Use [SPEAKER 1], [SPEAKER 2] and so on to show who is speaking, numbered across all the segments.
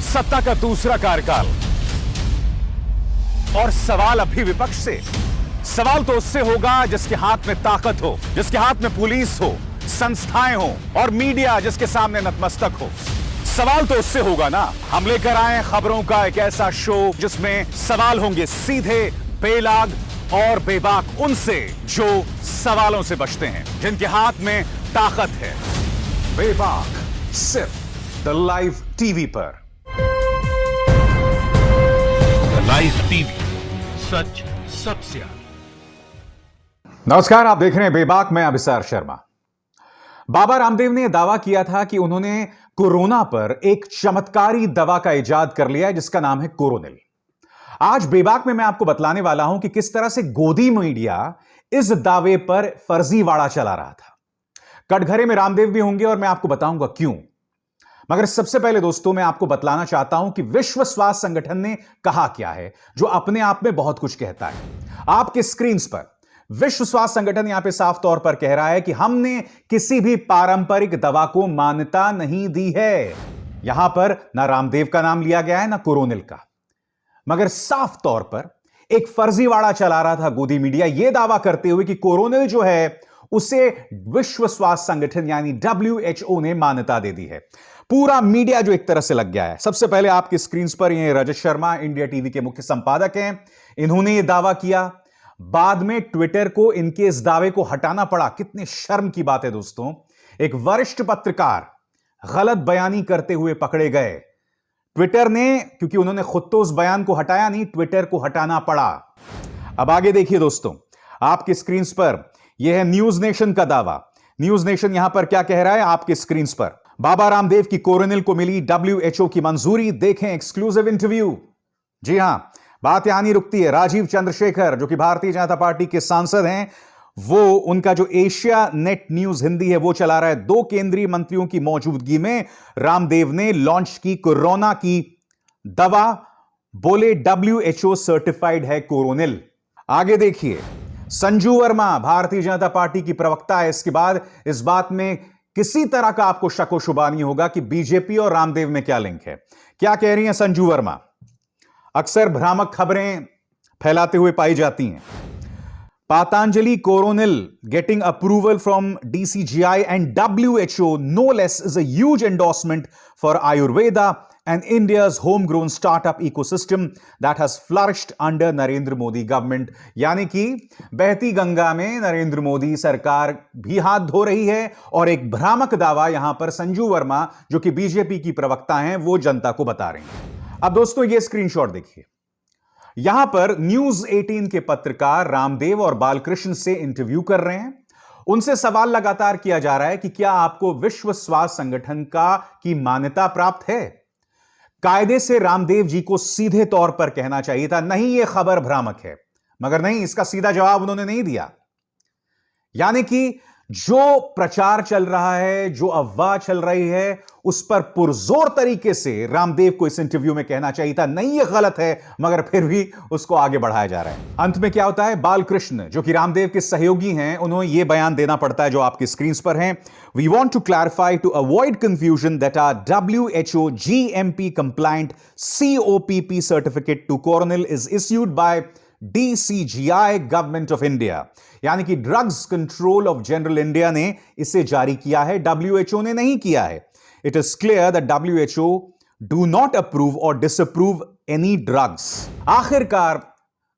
[SPEAKER 1] सत्ता का दूसरा कार्यकाल। और सवाल अभी विपक्ष से। सवाल तो उससे होगा जिसके हाथ में ताकत हो, जिसके हाथ में पुलिस हो, संस्थाएं हो और मीडिया जिसके सामने नतमस्तक हो। सवाल तो उससे होगा ना। हम लेकर आए खबरों का एक ऐसा शो जिसमें सवाल होंगे सीधे, बेलाग और बेबाक उनसे जो सवालों से बचते हैं, जिनके हाथ में ताकत है। बेबाक सिर्फ द लाइव टीवी पर।
[SPEAKER 2] लाइव टीवी, सच सबसे आगे।
[SPEAKER 1] नमस्कार, आप देख रहे हैं बेबाक में अभिसार शर्मा। बाबा रामदेव ने दावा किया था कि उन्होंने कोरोना पर एक चमत्कारी दवा का इजाद कर लिया है जिसका नाम है कोरोनिल। आज बेबाक में मैं आपको बतलाने वाला हूं कि किस तरह से गोदी मीडिया इस दावे पर फर्जीवाड़ा चला रहा था। कटघरे में रामदेव भी होंगे और मैं आपको बताऊंगा क्यों। मगर सबसे पहले दोस्तों, मैं आपको बतलाना चाहता हूं कि विश्व स्वास्थ्य संगठन ने कहा क्या है, जो अपने आप में बहुत कुछ कहता है। आपके स्क्रीन पर विश्व स्वास्थ्य संगठन यहां पे साफ तौर पर कह रहा है कि हमने किसी भी पारंपरिक दवा को मान्यता नहीं दी है। यहां पर ना रामदेव का नाम लिया गया है ना कोरोनिल का, मगर साफ तौर पर एक फर्जीवाड़ा चला रहा था गोदी मीडिया, यह दावा करते हुए कि कोरोनिल जो है उसे विश्व स्वास्थ्य संगठन यानी WHO ने मान्यता दे दी है। पूरा मीडिया जो एक तरह से लग गया है। सबसे पहले आपकी स्क्रीन पर ये रजत शर्मा, इंडिया टीवी के मुख्य संपादक हैं, इन्होंने यह दावा किया। बाद में ट्विटर को इनके इस दावे को हटाना पड़ा। कितने शर्म की बात है दोस्तों। एक वरिष्ठ पत्रकार गलत बयानी करते हुए पकड़े गए। ट्विटर ने, क्योंकि उन्होंने खुद तो उस बयान को हटाया नहीं, ट्विटर को हटाना पड़ा। अब आगे देखिए दोस्तों, आपकी स्क्रीन पर यह है न्यूज नेशन का दावा। न्यूज नेशन यहां पर क्या कह रहा है आपके स्क्रीन पर। बाबा रामदेव की कोरोनिल को मिली WHO की मंजूरी, देखें एक्सक्लूसिव इंटरव्यू। जी हां, बात यहां नहीं रुकती है। राजीव चंद्रशेखर जो कि भारतीय जनता पार्टी के सांसद हैं, वो उनका जो एशिया नेट न्यूज हिंदी है वो चला रहा है। 2 केंद्रीय मंत्रियों की मौजूदगी में रामदेव ने लॉन्च की कोरोना की दवा, बोले WHO सर्टिफाइड है कोरोनिल। आगे देखिए, संजू वर्मा भारतीय जनता पार्टी की प्रवक्ता है। इसके बाद इस बात में किसी तरह का आपको शक व शुबा नहीं होगा कि बीजेपी और रामदेव में क्या लिंक है। क्या कह रही हैं संजू वर्मा? अक्सर भ्रामक खबरें फैलाते हुए पाई जाती हैं। Patanjali Coronil getting approval from DCGI and WHO no less is a huge endorsement for Ayurveda and India's homegrown startup ecosystem that has flourished under Narendra Modi government. यानी कि बहती गंगा में नरेंद्र मोदी सरकार भी हाथ धो रही है और एक भ्रामक दावा यहां पर संजू वर्मा जो कि बीजेपी की प्रवक्ता हैं वो जनता को बता रही हैं। अब दोस्तों ये स्क्रीनशॉट देखिए। यहां पर न्यूज 18 के पत्रकार रामदेव और बालकृष्ण से इंटरव्यू कर रहे हैं। उनसे सवाल लगातार किया जा रहा है कि क्या आपको विश्व स्वास्थ्य संगठन की मान्यता प्राप्त है? कायदे से रामदेव जी को सीधे तौर पर कहना चाहिए था, नहीं यह खबर भ्रामक है, मगर नहीं, इसका सीधा जवाब उन्होंने नहीं दिया। यानी कि जो प्रचार चल रहा है, जो अफवाह चल रही है, उस पर पुरजोर तरीके से रामदेव को इस इंटरव्यू में कहना चाहिए था, नहीं ये गलत है, मगर फिर भी उसको आगे बढ़ाया जा रहा है। अंत में क्या होता है, बालकृष्ण जो कि रामदेव के सहयोगी हैं, उन्हें यह बयान देना पड़ता है जो आपकी स्क्रीन पर है। We want to clarify to avoid confusion that are WHO GMP compliant COPP certificate to Coronil is issued by DCGI government of India. यानी कि drugs control of general India ने इसे जारी किया है, WHO ने नहीं किया है। It is clear that WHO do not approve और डिसअप्रूव एनी ड्रग्स। आखिरकार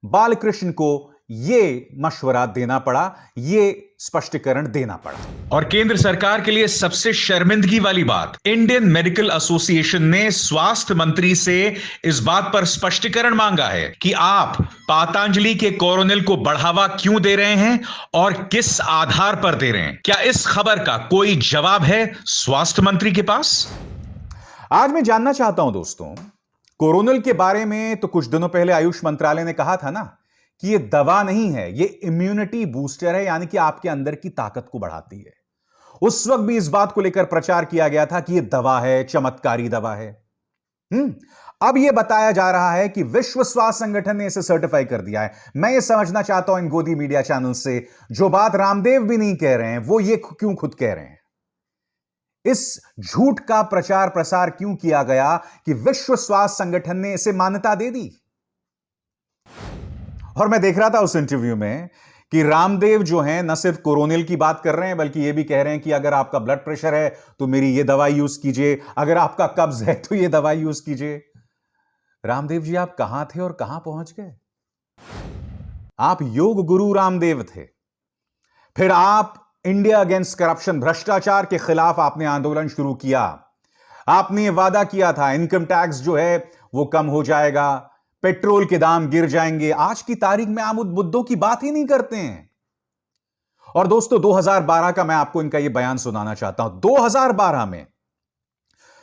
[SPEAKER 1] बालकृष्ण को यह मशवरा देना पड़ा, यह स्पष्टीकरण देना पड़ा।
[SPEAKER 2] और केंद्र सरकार के लिए सबसे शर्मिंदगी वाली बात, इंडियन मेडिकल एसोसिएशन ने स्वास्थ्य मंत्री से इस बात पर स्पष्टीकरण मांगा है कि आप पातंजलि के कोरोनिल को बढ़ावा क्यों दे रहे हैं और किस आधार पर दे रहे हैं। क्या इस खबर का कोई जवाब है स्वास्थ्य मंत्री के पास?
[SPEAKER 1] आज मैं जानना चाहता हूं दोस्तों, कोरोनिल के बारे में तो कुछ दिनों पहले आयुष मंत्रालय ने कहा था ना कि यह दवा नहीं है, यह इम्यूनिटी बूस्टर है, यानी कि आपके अंदर की ताकत को बढ़ाती है। उस वक्त भी इस बात को लेकर प्रचार किया गया था कि यह दवा है, चमत्कारी दवा है। अब यह बताया जा रहा है कि विश्व स्वास्थ्य संगठन ने इसे सर्टिफाई कर दिया है। मैं यह समझना चाहता हूं इन गोदी मीडिया चैनल से, जो बात रामदेव भी नहीं कह रहे हैं, वो ये क्यों खुद कह रहे हैं। इस झूठ का प्रचार प्रसार क्यों किया गया कि विश्व स्वास्थ्य संगठन ने इसे मान्यता दे दी? और मैं देख रहा था उस इंटरव्यू में कि रामदेव जो हैं न सिर्फ कोरोनिल की बात कर रहे हैं बल्कि यह भी कह रहे हैं कि अगर आपका ब्लड प्रेशर है तो मेरी यह दवाई यूज कीजिए, अगर आपका कब्ज है तो यह दवाई यूज कीजिए। रामदेव जी, आप कहां थे और कहां पहुंच गए? आप योग गुरु रामदेव थे, फिर आप इंडिया अगेंस्ट करप्शन, भ्रष्टाचार के खिलाफ आपने आंदोलन शुरू किया। आपने यह वादा किया था इनकम टैक्स जो है वो कम हो जाएगा, पेट्रोल के दाम गिर जाएंगे। आज की तारीख में आप उन मुद्दों की बात ही नहीं करते हैं। और दोस्तों, 2012 का मैं आपको इनका यह बयान सुनाना चाहता हूं। 2012 में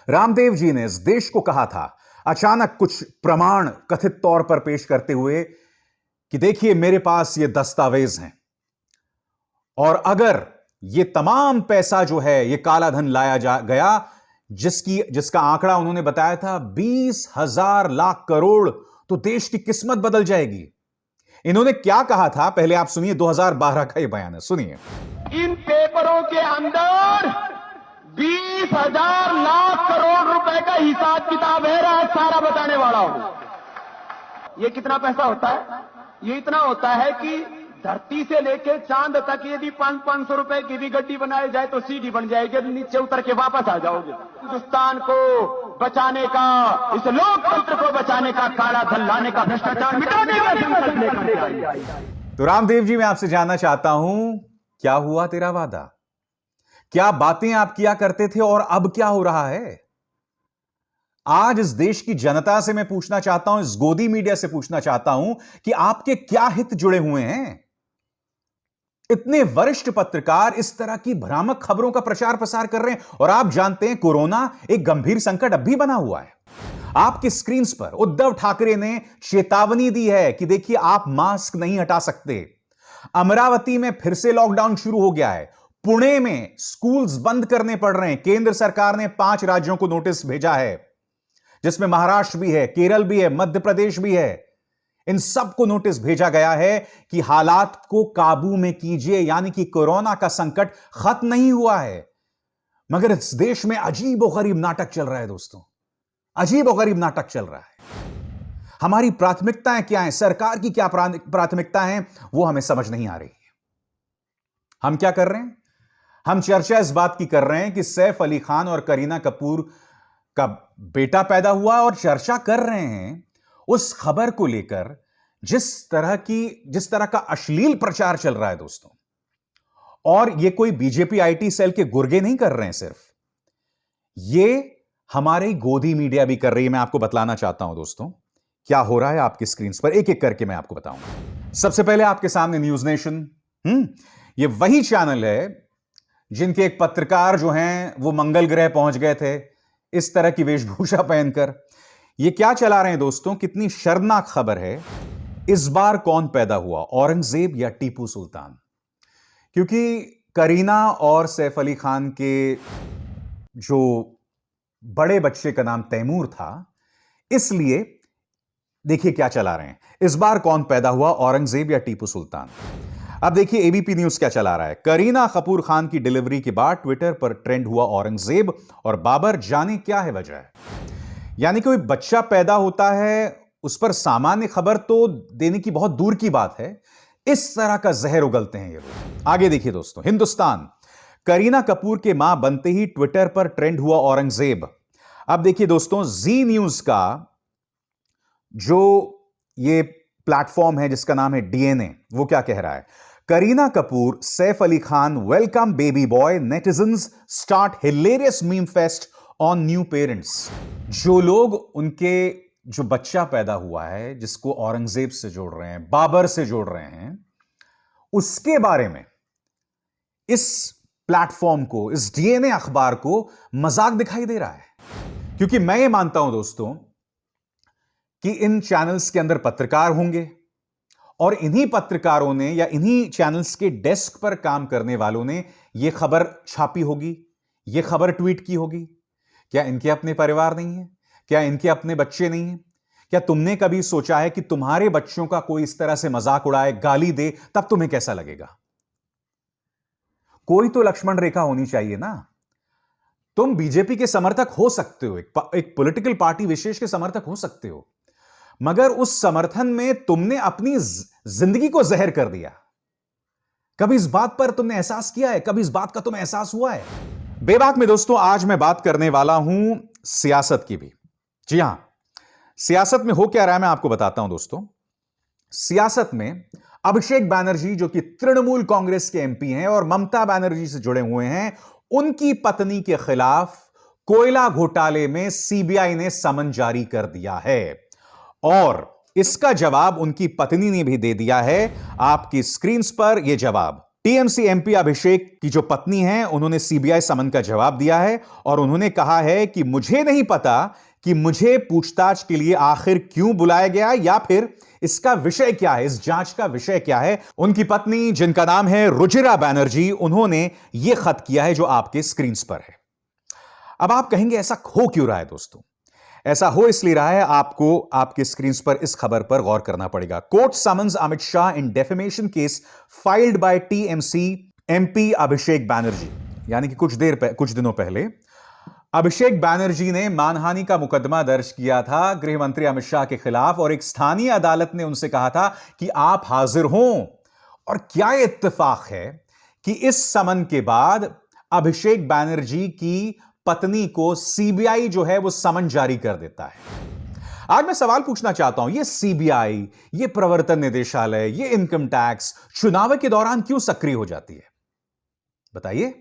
[SPEAKER 1] रामदेव जी ने इस देश को कहा था, अचानक कुछ प्रमाण कथित तौर पर पेश करते हुए, कि देखिए मेरे पास ये दस्तावेज हैं और अगर ये तमाम पैसा जो है ये काला धन लाया जा गया, जिसका आंकड़ा उन्होंने बताया था 20,000 लाख करोड़, तो देश की किस्मत बदल जाएगी। इन्होंने क्या कहा था, पहले आप सुनिए। 2012 का ये बयान है, सुनिए।
[SPEAKER 3] इन पेपरों के अंदर 20,000 लाख करोड़ रुपए का हिसाब किताब है, सारा बताने वाला हूं। ये कितना पैसा होता है? ये इतना होता है कि धरती से लेके चांद तक यदि 500 रुपए की भी गड्डी बनाई जाए तो सीढ़ी बन जाएगी, नीचे उतर के वापस आ जाओगे। हिंदुस्तान को बचाने का, इस लोकतंत्र को बचाने का, काला धन लाने का, भ्रष्टाचार मिटाने का संकल्प लेकर।
[SPEAKER 1] तो रामदेव जी, मैं आपसे जानना चाहता हूं, क्या हुआ तेरा वादा? क्या बातें आप किया करते थे और अब क्या हो रहा है? आज इस देश की जनता से मैं पूछना चाहता हूं, इस गोदी मीडिया से पूछना चाहता हूं कि आपके क्या हित जुड़े हुए हैं? इतने वरिष्ठ पत्रकार इस तरह की भ्रामक खबरों का प्रचार प्रसार कर रहे हैं और आप जानते हैं कोरोना एक गंभीर संकट अब भी बना हुआ है। आपकी स्क्रीन पर उद्धव ठाकरे ने चेतावनी दी है कि देखिए आप मास्क नहीं हटा सकते। अमरावती में फिर से लॉकडाउन शुरू हो गया है। पुणे में स्कूल्स बंद करने पड़ रहे हैं। केंद्र सरकार ने 5 राज्यों को नोटिस भेजा है, जिसमें महाराष्ट्र भी है, केरल भी है, मध्य प्रदेश भी है। इन सबको नोटिस भेजा गया है कि हालात को काबू में कीजिए, यानी कि कोरोना का संकट खत्म नहीं हुआ है। मगर इस देश में अजीब और गरीब नाटक चल रहा है दोस्तों, अजीब और गरीब नाटक चल रहा है। हमारी प्राथमिकताएं क्या हैं, सरकार की क्या प्राथमिकताएं हैं, वो हमें समझ नहीं आ रही है। हम क्या कर रहे हैं? हम चर्चा इस बात की कर रहे हैं कि सैफ अली खान और करीना कपूर का बेटा पैदा हुआ और चर्चा कर रहे हैं उस खबर को लेकर जिस तरह का अश्लील प्रचार चल रहा है दोस्तों। और यह कोई बीजेपी आईटी सेल के गुर्गे नहीं कर रहे हैं, सिर्फ ये हमारी गोदी मीडिया भी कर रही है। मैं आपको बतलाना चाहता हूं दोस्तों क्या हो रहा है आपकी स्क्रीन पर, एक एक करके मैं आपको बताऊंगा। सबसे पहले आपके सामने न्यूज नेशन। ये वही चैनल है जिनके एक पत्रकार जो हैं वो मंगल ग्रह पहुंच गए थे इस तरह की वेशभूषा पहनकर। ये क्या चला रहे हैं दोस्तों, कितनी शर्मनाक खबर है। इस बार कौन पैदा हुआ, औरंगजेब या टीपू सुल्तान? क्योंकि करीना और सैफ अली खान के जो बड़े बच्चे का नाम तैमूर था, इसलिए देखिए क्या चला रहे हैं। इस बार कौन पैदा हुआ, औरंगजेब या टीपू सुल्तान? अब देखिए एबीपी न्यूज क्या चला रहा है। करीना कपूर खान की डिलीवरी के बाद ट्विटर पर ट्रेंड हुआ औरंगजेब और बाबर, जाने क्या है वजह। यानी कोई बच्चा पैदा होता है, उस पर सामान्य खबर तो देने की बहुत दूर की बात है, इस तरह का जहर उगलते हैं ये लोग। आगे देखिए दोस्तों, हिंदुस्तान, करीना कपूर के मां बनते ही ट्विटर पर ट्रेंड हुआ औरंगजेब। अब देखिए दोस्तों, जी न्यूज का जो ये प्लेटफॉर्म है जिसका नाम है डीएनए, वो क्या कह रहा है। Kareena Kapoor, Saif Ali Khan welcome baby boy, netizens start hilarious meme fest on new parents. जो लोग उनके जो बच्चा पैदा हुआ है जिसको औरंगजेब से जोड़ रहे हैं, बाबर से जोड़ रहे हैं, उसके बारे में इस प्लेटफॉर्म को, इस डीएनए अखबार को मजाक दिखाई दे रहा है। क्योंकि मैं ये मानता हूं दोस्तों कि इन चैनल्स के अंदर पत्रकार होंगे और इन्हीं पत्रकारों ने या इन्हीं चैनल्स के डेस्क पर काम करने वालों ने यह खबर छापी होगी, यह खबर ट्वीट की होगी। क्या इनके अपने परिवार नहीं है? क्या इनके अपने बच्चे नहीं हैं? क्या तुमने कभी सोचा है कि तुम्हारे बच्चों का कोई इस तरह से मजाक उड़ाए, गाली दे, तब तुम्हें कैसा लगेगा? कोई तो लक्ष्मण रेखा होनी चाहिए ना। तुम बीजेपी के समर्थक हो सकते हो, एक पॉलिटिकल पार्टी विशेष के समर्थक हो सकते हो, मगर उस समर्थन में तुमने अपनी जिंदगी को जहर कर दिया। कभी इस बात पर तुमने एहसास किया है? कभी इस बात का तुम्हें एहसास हुआ है? बेबाक में दोस्तों आज मैं बात करने वाला हूं सियासत की भी। जी हां, सियासत में हो क्या रहा है मैं आपको बताता हूं दोस्तों। सियासत में अभिषेक बैनर्जी जो कि तृणमूल कांग्रेस के एमपी हैं और ममता बनर्जी से जुड़े हुए हैं, उनकी पत्नी के खिलाफ कोयला घोटाले में सीबीआई ने समन जारी कर दिया है और इसका जवाब उनकी पत्नी ने भी दे दिया है। आपकी स्क्रीन पर यह जवाब। टीएमसी एमपी अभिषेक की जो पत्नी है उन्होंने सीबीआई समन का जवाब दिया है और उन्होंने कहा है कि मुझे नहीं पता कि मुझे पूछताछ के लिए आखिर क्यों बुलाया गया या फिर इसका विषय क्या है, इस जांच का विषय क्या है। उनकी पत्नी जिनका नाम है रुचिरा बनर्जी, उन्होंने यह खत किया है जो आपके स्क्रीन पर है। अब आप कहेंगे ऐसा हो क्यों रहा है दोस्तों? ऐसा हो इसलिए रहा है, आपको आपके स्क्रीन पर इस खबर पर गौर करना पड़ेगा। Court summons Amit Shah in defamation case filed by TMC MP Abhishek Banerjee. यानी कि कुछ दिनों पहले अभिषेक बैनर्जी ने मानहानि का मुकदमा दर्ज किया था गृह मंत्री अमित शाह के खिलाफ और एक स्थानीय अदालत ने उनसे कहा था कि आप हाजिर हों। और क्या इत्तेफाक है कि इस समन के बाद अभिषेक बैनर्जी की पत्नी को सीबीआई जो है वो समन जारी कर देता है। आज मैं सवाल पूछना चाहता हूं, ये सीबीआई, ये प्रवर्तन निदेशालय, ये इनकम टैक्स चुनाव के दौरान क्यों सक्रिय हो जाती है? बताइए।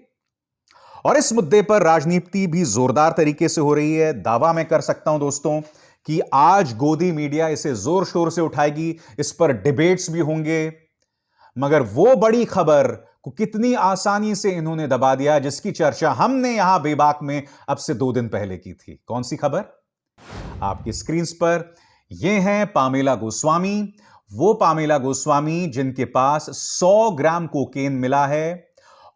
[SPEAKER 1] और इस मुद्दे पर राजनीति भी जोरदार तरीके से हो रही है। दावा मैं कर सकता हूं दोस्तों कि आज गोदी मीडिया इसे जोर शोर से उठाएगी, इस पर डिबेट्स भी होंगे, मगर वो बड़ी खबर को कितनी आसानी से इन्होंने दबा दिया जिसकी चर्चा हमने यहां बेबाक में अब से 2 दिन पहले की थी। कौन सी खबर? आपकी स्क्रीन पर ये हैं पामेला गोस्वामी, वो पामेला गोस्वामी जिनके पास 100 ग्राम कोकेन मिला है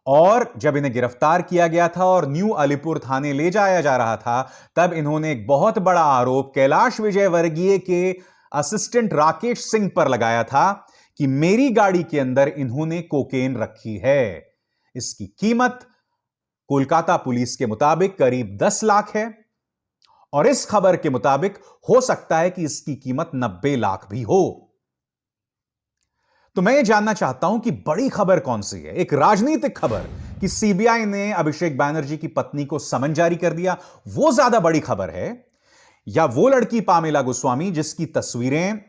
[SPEAKER 1] और जब इन्हें गिरफ्तार किया गया था और न्यू अलीपुर थाने ले जाया जा रहा था तब इन्होंने एक बहुत बड़ा आरोप कैलाश विजयवर्गीय के असिस्टेंट राकेश सिंह पर लगाया था कि मेरी गाड़ी के अंदर इन्होंने कोकेन रखी है। इसकी कीमत कोलकाता पुलिस के मुताबिक करीब 10 लाख है और इस खबर के मुताबिक हो सकता है कि इसकी कीमत 90 लाख भी हो। तो मैं ये जानना चाहता हूं कि बड़ी खबर कौन सी है? एक राजनीतिक खबर कि सीबीआई ने अभिषेक बैनर्जी की पत्नी को समन जारी कर दिया, वो ज्यादा बड़ी खबर है, या वो लड़की पामेला गोस्वामी जिसकी तस्वीरें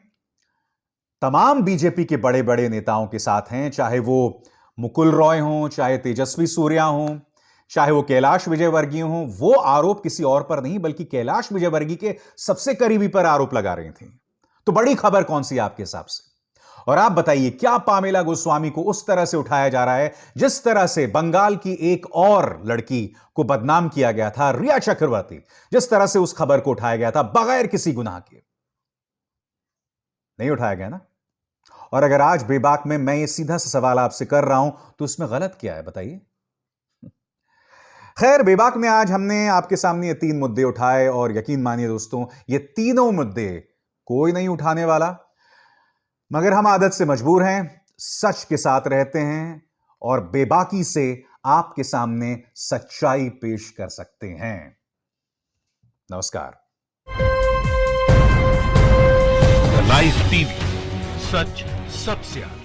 [SPEAKER 1] तमाम बीजेपी के बड़े बड़े नेताओं के साथ हैं, चाहे वो मुकुल रॉय हों, चाहे तेजस्वी सूर्या हों, चाहे वो कैलाश विजयवर्गीय हों। वो आरोप किसी और पर नहीं बल्कि कैलाश विजयवर्गीय के सबसे करीबी पर आरोप लगा रही थी। तो बड़ी खबर कौन सी है आपके हिसाब से? और आप बताइए, क्या पामेला गोस्वामी को उस तरह से उठाया जा रहा है जिस तरह से बंगाल की एक और लड़की को बदनाम किया गया था, रिया चक्रवर्ती, जिस तरह से उस खबर को उठाया गया था बगैर किसी गुनाह के? नहीं उठाया गया ना? और अगर आज बेबाक में मैं ये सीधा सा सवाल आपसे कर रहा हूं तो इसमें गलत क्या है बताइए? खैर, बेबाक में आज हमने आपके सामने ये 3 मुद्दे उठाए और यकीन मानिए दोस्तों, ये तीनों मुद्दे कोई नहीं उठाने वाला, मगर हम आदत से मजबूर हैं, सच के साथ रहते हैं और बेबाकी से आपके सामने सच्चाई पेश कर सकते हैं। नमस्कार।
[SPEAKER 4] लाइव टीवी, सच सबसे आगे।